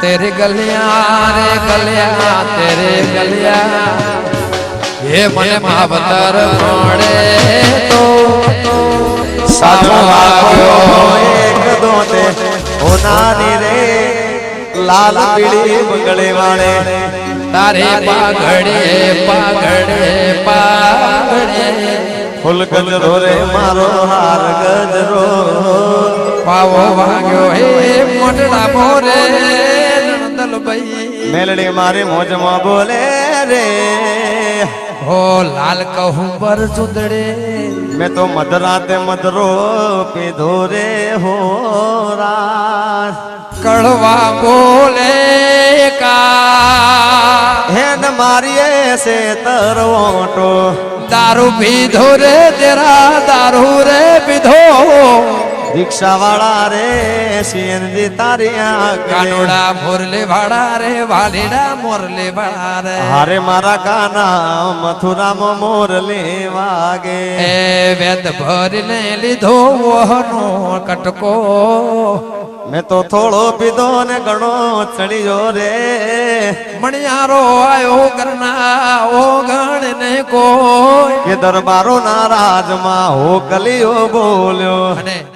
तेरे गलियां रे गलियां तेरे गलियां ये मन मावतर मोड़े तो सामो आग्यो एक दो ते होनानी रे लाल पीली बंगले वाले तारे पागड़े पागड़े पागड़े फूल गजरो रे मारो हार गजरो पावो वाग्यो हे मोटड़ा मोरे नंदल भाई मेलड़ी मारे मौज में बोले रे हो लाल कहूं बर सुदड़े मैं तो मदराते मदरो पीधो रे हो रात कड़वा बोले का हेन मारिए से तरवोटो दारू पीधो रे तेरा दारू रे पीधो रिक्शा वाला रे सीएनजी तारिया कानोड़ा मोरले भाड़ा रे वालीड़ा मोरले भाड़ा रे हारे मारा गाना मथुरा में मोरले वागे ए वेद भर ने लीधो वहनो कटको मैं तो थोड़ो पीधो ने घणो चढ़ियो रे मणियारो आयो करना ओ गण ने को ये दरबारो नाराज मा हो कलियो बोल्यो અને